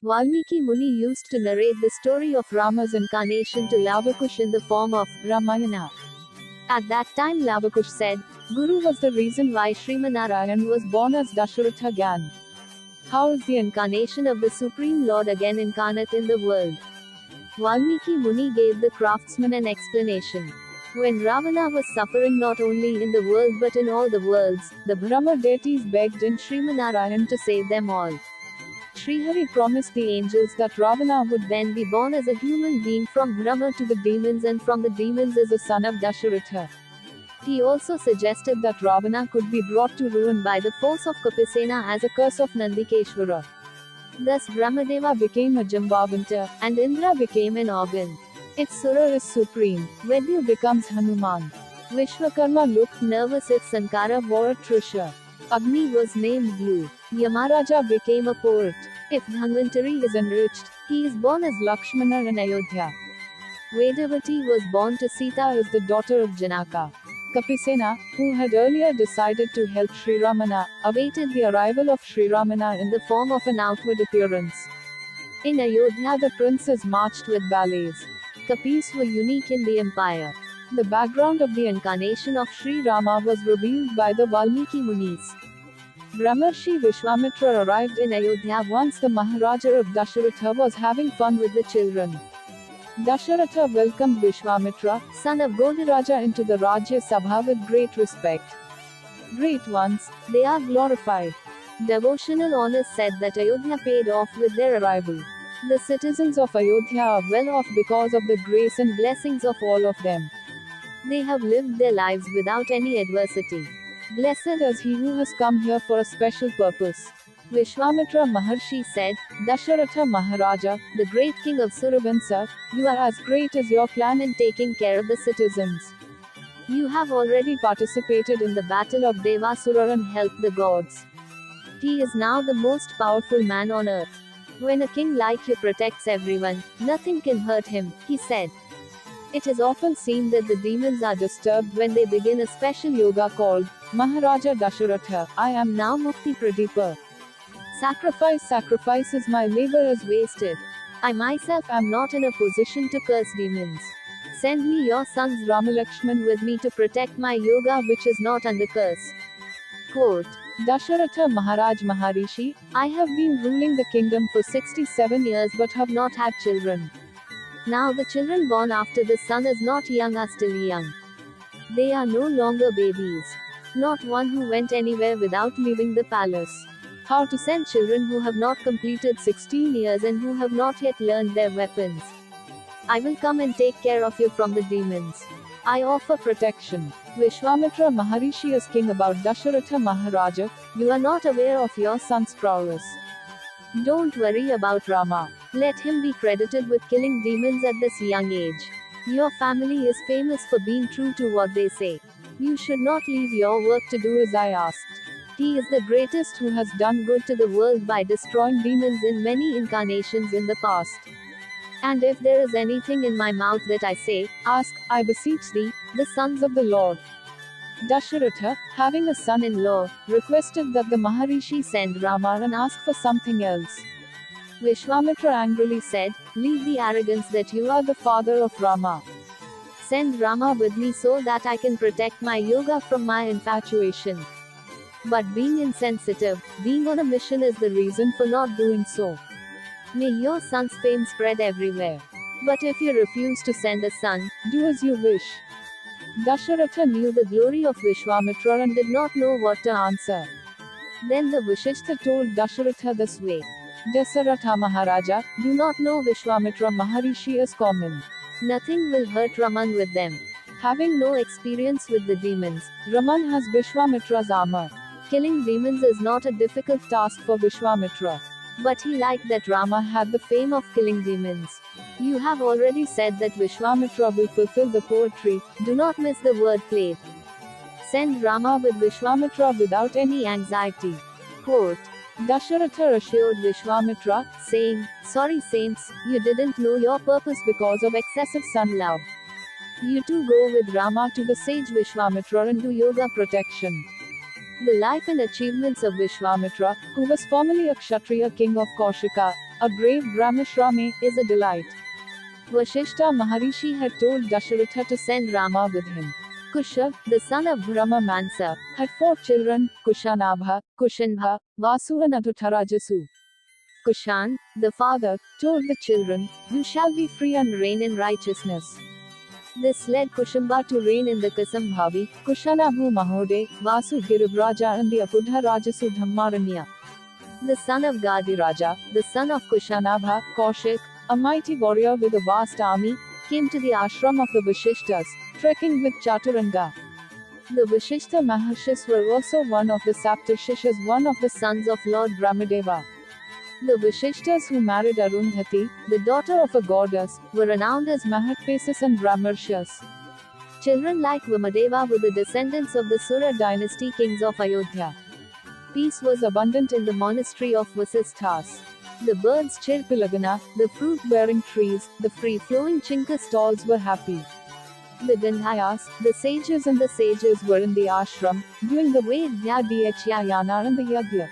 Valmiki Muni used to narrate the story of Rama's incarnation to Lavakusha in the form of Ramayana. At that time Lavakusha said, Guru was the reason why Srimannarayana was born as Dasaratha Gan. How is the incarnation of the Supreme Lord again incarnate in the world? Valmiki Muni gave the craftsmen an explanation. When Ravana was suffering not only in the world but in all the worlds, the Brahma Deities begged in Srimannarayana to save them all. Srihari promised the angels that Ravana would then be born as a human being from Brahma to the demons and from the demons as a son of Dasaratha. He also suggested that Ravana could be brought to ruin by the force of Kapisena as a curse of Nandikeshwara. Thus Brahmadeva became a Jambavanta, and Indra became an organ. Its Sura is supreme. Vaidyu becomes Hanuman. Vishwakarma looked nervous if Sankara wore a trisha. Agni was named blue. Yamaraja became a poet. If Dhanvantari is enriched, he is born as Lakshmana in Ayodhya. Vedavati was born to Sita as the daughter of Janaka. Kapisena, who had earlier decided to help Sri Ramana, awaited the arrival of Sri Ramana in the form of an outward appearance. In Ayodhya the princes marched with ballets. Kapis were unique in the empire. The background of the incarnation of Sri Rama was revealed by the Valmiki Munis. Brahmarshi Vishwamitra arrived in Ayodhya once the Maharaja of Dasaratha was having fun with the children. Dasaratha welcomed Vishwamitra, son of Godaraja, into the Rajya Sabha with great respect. Great ones, they are glorified. Devotional honors said that Ayodhya paid off with their arrival. The citizens of Ayodhya are well off because of the grace and blessings of all of them. They have lived their lives without any adversity. Blessed is he who has come here for a special purpose. Vishwamitra Maharshi said, Dasaratha Maharaja, the great king of Suravansa, you are as great as your clan in taking care of the citizens. You have already participated in the battle of Devasura and helped the gods. He is now the most powerful man on earth. When a king like you protects everyone, nothing can hurt him, he said. It is often seen that the demons are disturbed when they begin a special yoga called Maharaja Dasaratha, I am now Mukti Pradeepa. Sacrifice is my labor is wasted. I myself am not in a position to curse demons. Send me your sons Ramalakshman with me to protect my yoga which is not under curse. Quote, Dasaratha Maharaj Maharishi, I have been ruling the kingdom for 67 years but have not had children. Now the children born after the son is not young are still young. They are no longer babies. Not one who went anywhere without leaving the palace. How to send children who have not completed 16 years and who have not yet learned their weapons. I will come and take care of you from the demons. I offer protection. Vishwamitra Maharishi is king about Dasaratha Maharaja, you are not aware of your son's prowess. Don't worry about Rama. Let him be credited with killing demons at this young age. Your family is famous for being true to what they say. You should not leave your work to do as I asked. He is the greatest who has done good to the world by destroying demons in many incarnations in the past. And if there is anything in my mouth that I say, ask, I beseech thee, the sons of the Lord. Dasaratha, having a son-in-law, requested that the Maharishi send Rama and ask for something else. Vishwamitra angrily said, leave the arrogance that you are the father of Rama. Send Rama with me so that I can protect my yoga from my infatuation. But being insensitive, being on a mission is the reason for not doing so. May your son's fame spread everywhere. But if you refuse to send a son, do as you wish. Dasaratha knew the glory of Vishwamitra and did not know what to answer. Then the Vishistha told Dasaratha this way. Dasaratha Maharaja, do not know Vishwamitra Maharishi is common. Nothing will hurt Raman with them. Having no experience with the demons, Raman has Vishwamitra's armor. Killing demons is not a difficult task for Vishwamitra. But he liked that Rama had the fame of killing demons. You have already said that Vishwamitra will fulfill the poetry, do not miss the word played. Send Rama with Vishwamitra without any anxiety. Quote, Dasaratha assured Vishwamitra, saying, sorry saints, you didn't know your purpose because of excessive son love. You too go with Rama to the sage Vishwamitra and do yoga protection. The life and achievements of Vishwamitra, who was formerly a Kshatriya king of Kaushika, a brave Brahmashrami, is a delight. Vasishtha Maharishi had told Dasaratha to send Rama with him. Kusha, the son of Brahma Mansa, Had 4 children, Kushanabha, Kushanbha, Vasu and Adutarajasu. Kushan, the father, told the children, "You shall be free and reign in righteousness." This led Kushamba to reign in the Kasambhavi, Kushanabhu Mahode, Vasu Giribraja and the Apudha Rajasu Dhammaranya. the son of Gadiraja, the son of Kushanabha, Kaushik, a mighty warrior with a vast army, came to the ashram of the Vashishtas, trekking with Chaturanga. The Vashishta Maharshis were also one of the Saptarshishas, one of the sons of Lord Brahmadeva. The Vashishtas who married Arundhati, the daughter of a goddess, were renowned as Mahatpesis and Brahmarshis. Children like Vamadeva were the descendants of the Sura dynasty kings of Ayodhya. Peace was abundant in the monastery of Vasisthas. The birds Chirpilagana, the fruit-bearing trees, the free-flowing chinka stalls were happy. The Gandhayas, the sages and the sages were in the ashram, doing the Vaidya Dhyayana and the Yagya.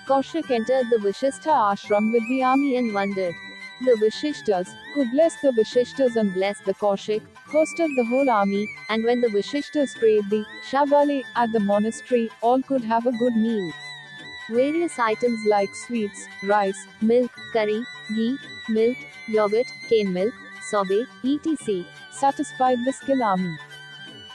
Kaushik entered the Vashistha ashram with the army and wondered. The Vashishtas, who blessed the Vashishtas and blessed the Kaushik, hosted the whole army, and when the Vashishtas prayed the Shabale at the monastery, all could have a good meal. Various items like sweets, rice, milk, curry, ghee, milk, yogurt, cane milk, sobe, etc. satisfied the skill army.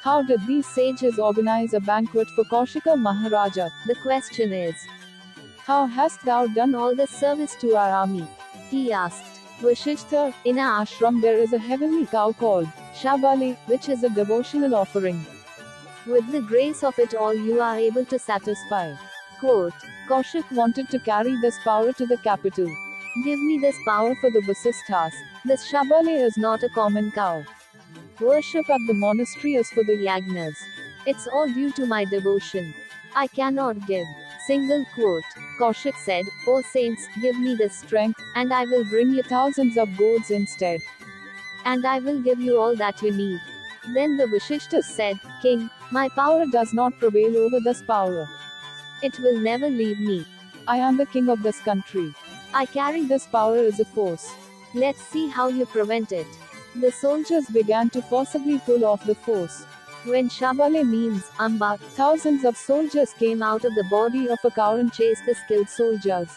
How did these sages organize a banquet for Kaushika Maharaja? The question is, how hast thou done all this service to our army? He asked. Vasishtha, in our ashram there is a heavenly cow called Shabale, which is a devotional offering. With the grace of it all you are able to satisfy. Quote, Kaushik wanted to carry this power to the capital. Give me this power for the Vasisthas. This Shabale is not a common cow. Worship at the monastery is for the yagnas. It's all due to my devotion. I cannot give. Single quote. Kaushik said, "O saints, give me this strength, and I will bring you thousands of goats instead. And I will give you all that you need." Then the Vashishtas said, "King, my power does not prevail over this power. It will never leave me. I am the king of this country. I carry this power as a force. Let's see how you prevent it." The soldiers began to forcibly pull off the force. When Shabale means Amba, thousands of soldiers came out of the body of a cow and chased the skilled soldiers.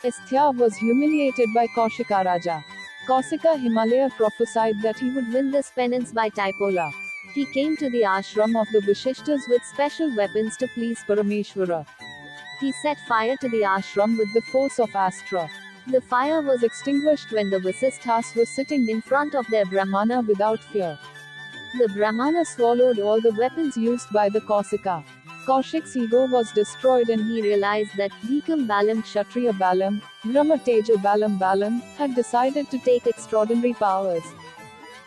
Isthya was humiliated by Kaushika Raja. Kausika Himalaya prophesied that he would win this penance by Taipola. He came to the ashram of the Vashishtas with special weapons to please Parameshwara. He set fire to the ashram with the force of Astra. The fire was extinguished when the Vasisthas were sitting in front of their Brahmana without fear. The Brahmana swallowed all the weapons used by the Kausika. Kaushik's ego was destroyed and he realized that Vikam Balam Kshatriya Balam, Brahma Teja Balam had decided to take extraordinary powers.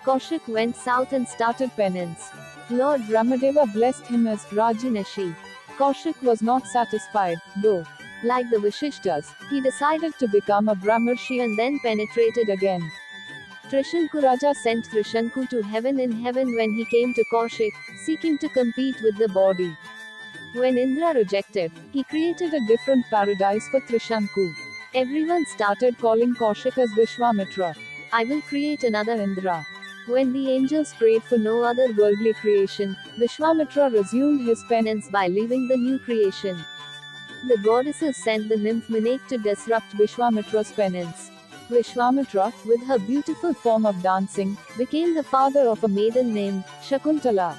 Kaushik went south and started penance. Lord Brahmadeva blessed him as Rajanashi. Kaushik was not satisfied, though. Like the Vashishtas, he decided to become a Brahmarshi and then penetrated again. Trishanku Raja sent Trishanku to heaven in heaven when he came to Kaushik, seeking to compete with the body. When Indra rejected, he created a different paradise for Trishanku. Everyone started calling Kaushik as Vishwamitra. I will create another Indra. When the angels prayed for no other worldly creation, Vishwamitra resumed his penance by leaving the new creation. The goddesses sent the nymph Maneke to disrupt Vishwamitra's penance. Vishwamitra, with her beautiful form of dancing, became the father of a maiden named Shakuntala.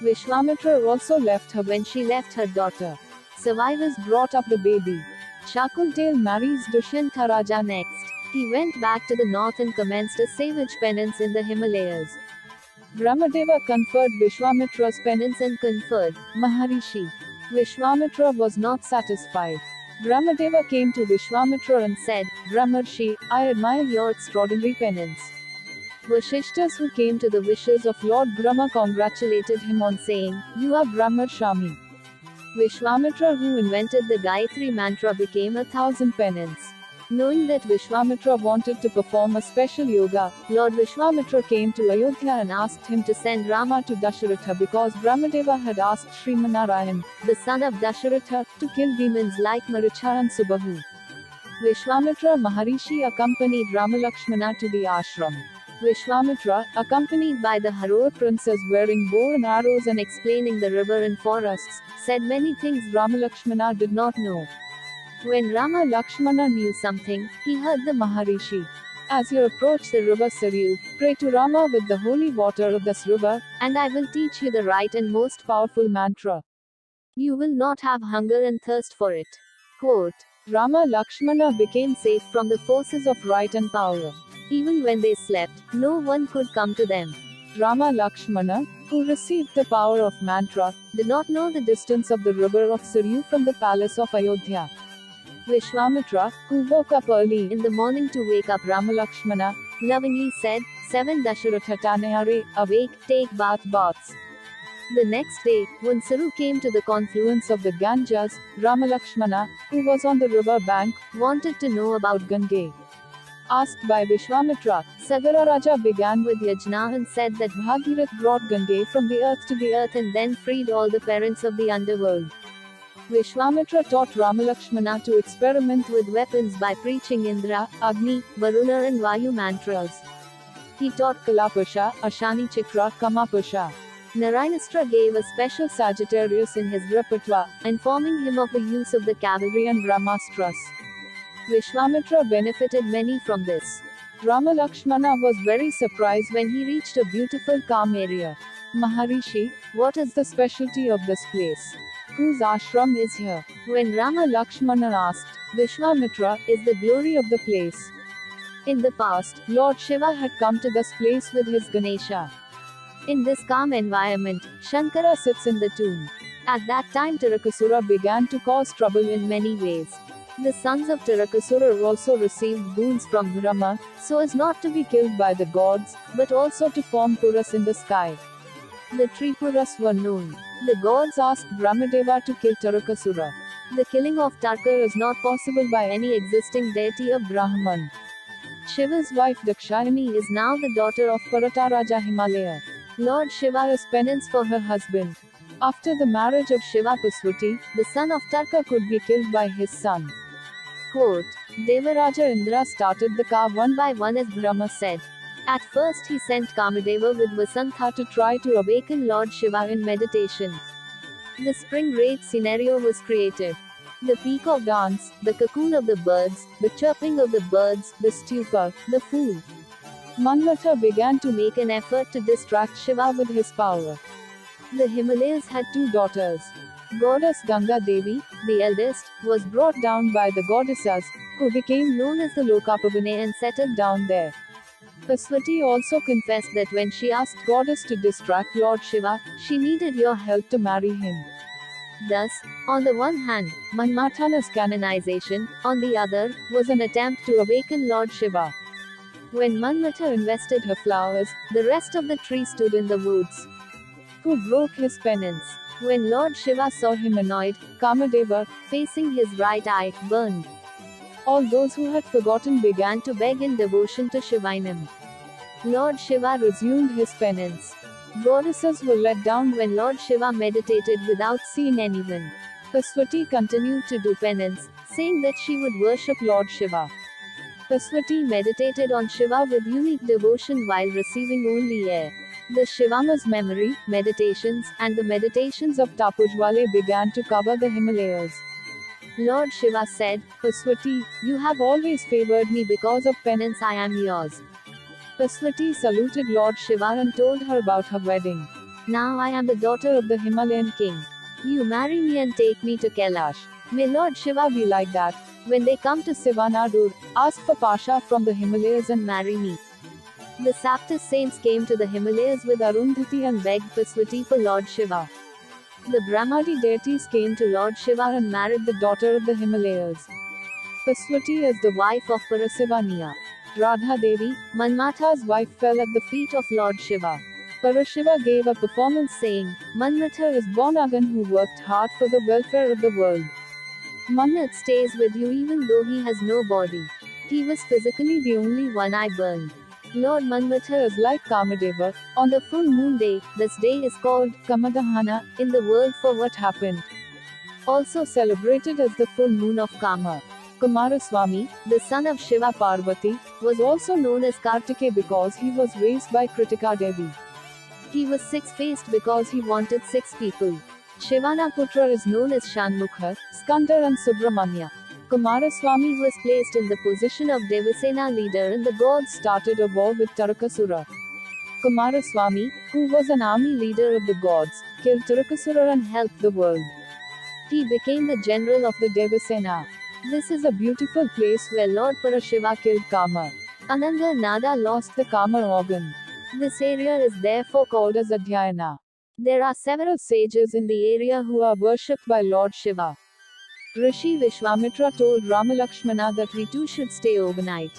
Vishwamitra also left her when she left her daughter. Survivors brought up the baby. Shakuntal marries Dushyanta Raja next. He went back to the north and commenced a savage penance in the Himalayas. Brahmadeva conferred Vishwamitra's penance and conferred Maharishi. Vishwamitra was not satisfied. Brahmadeva came to Vishwamitra and said, "Brahmarshi, I admire your extraordinary penance." Vashishtas who came to the wishes of Lord Brahma congratulated him on saying, "You are Brahmarshami." Vishwamitra who invented the Gayatri mantra became 1,000 penance. Knowing that Vishwamitra wanted to perform a special yoga, Lord Vishwamitra came to Ayodhya and asked him to send Rama to Dasaratha because Brahmadeva had asked Srimannarayana, the son of Dasaratha, to kill demons like Maricha and Subahu. Vishwamitra Maharishi accompanied Rama-Lakshmana to the ashram. Vishwamitra, accompanied by the heroic princess wearing bow and arrows and explaining the river and forests, said many things Rama-Lakshmana did not know. When Rama-Lakshmana knew something, he heard the Maharishi. As you approach the river Saryu, pray to Rama with the holy water of this river, and I will teach you the right and most powerful mantra. You will not have hunger and thirst for it. Quote, Rama-Lakshmana became safe from the forces of right and power. Even when they slept, no one could come to them. Rama-Lakshmana, who received the power of mantra, did not know the distance of the river of Saryu from the palace of Ayodhya. Vishwamitra, who woke up early in the morning to wake up Rama-Lakshmana, lovingly said, 7 Dasaratha Gan, awake, take baths. The next day, when Sura came to the confluence of the Ganges, Rama-Lakshmana, who was on the river bank, wanted to know about Kanike. Asked by Vishwamitra, Sagara Raja began with Yajna and said that Bhagirath brought Kanike from the earth to the earth and then freed all the parents of the underworld. Vishwamitra taught Rama-Lakshmana to experiment with weapons by preaching Indra, Agni, Varuna and Vaidyu mantras. He taught Kalapusha, Ashani Chikra, Kamapusha. Narayanastra gave a special Sagittarius in his repertoire, informing him of the use of the cavalry and Brahmastras. Vishwamitra benefited many from this. Rama-Lakshmana was very surprised when he reached a beautiful calm area. Maharishi, what is the specialty of this place? Whose ashram is here? When Rama-Lakshmana asked, Vishwamitra, is the glory of the place. In the past, Lord Shiva had come to this place with his Ganesha. In this calm environment, Shankara sits in the tomb. At that time Tarakasura began to cause trouble in many ways. The sons of Tarakasura also received boons from Brahma, so as not to be killed by the gods, but also to form Puras in the sky. The Tripuras were known. The gods asked Brahmadeva to kill Tarakasura. The killing of Tarka is not possible by any existing deity of Brahman. Shiva's wife Dakshayani is now the daughter of Parataraja Himalaya. Lord Shiva is penance for her husband. After the marriage of Shiva Paswati, the son of Tarka could be killed by his son. Quote, Devaraja Indra started the car one by one as Brahma said. At first he sent Kamadeva with Vasantha to try to awaken Lord Shiva in meditation. The spring raid scenario was created. The peacock dance, the cocoon of the birds, the chirping of the birds, the stupa, the fool. Manmatha began to make an effort to distract Shiva with his power. The Himalayas had 2 daughters. Goddess Ganga Devi, the eldest, was brought down by the goddesses, who became known as the Lokapavane and settled down there. Paswati also confessed that when she asked goddess to distract Lord Shiva, she needed your help to marry him. Thus, on the one hand, Manmathana's canonization, on the other, was an attempt to awaken Lord Shiva. When Manmatha invested her flowers, the rest of the tree stood in the woods. Who broke his penance? When Lord Shiva saw him annoyed, Kamadeva, facing his right eye, burned. All those who had forgotten began to beg in devotion to Shivanam. Lord Shiva resumed his penance. Goddesses were let down when Lord Shiva meditated without seeing anyone. Paswati continued to do penance, saying that she would worship Lord Shiva. Paswati meditated on Shiva with unique devotion while receiving only air. The Shivama's memory, meditations, and the meditations of Tapujwale began to cover the Himalayas. Lord Shiva said, Paswati, you have always favored me because of penance I am yours. Paswati saluted Lord Shiva and told her about her wedding. Now I am the daughter of the Himalayan king. You marry me and take me to Kailash. May Lord Shiva be like that. When they come to Sivanadur, ask for Pasha from the Himalayas and marry me. The Sapta saints came to the Himalayas with Arundhati and begged Paswati for Lord Shiva. The Brahma Deities came to Lord Shiva and married the daughter of the Himalayas. Paswati is the wife of Parasivaniya. Radha Devi, Manmatha's wife, fell at the feet of Lord Shiva. Parashiva gave a performance saying, Manmatha is born Agan who worked hard for the welfare of the world. Mannat stays with you even though he has no body. He was physically the only one I burned. Lord Manmatha is like Kamadeva. On the full moon day, this day is called Kamadahana in the world for what happened. Also celebrated as the full moon of Kama. Kumaraswamy, the son of Shiva Parvati, was also known as Kartike because he was raised by Kritika Devi. He was six-faced because he wanted six people. Shivanaputra is known as Shanmukha, Skandar and Subramanya. Kumaraswamy was placed in the position of Devasena leader and the gods started a war with Tarakasura. Kumaraswamy, who was an army leader of the gods, killed Tarakasura and helped the world. He became the general of the Devasena. This is a beautiful place where Lord Parashiva killed Kama. Ananga Nada lost the Kama organ. This area is therefore called as Adhyayana. There are several sages in the area who are worshipped by Lord Shiva. Rishi Vishwamitra told Rama Lakshmana that we too should stay overnight.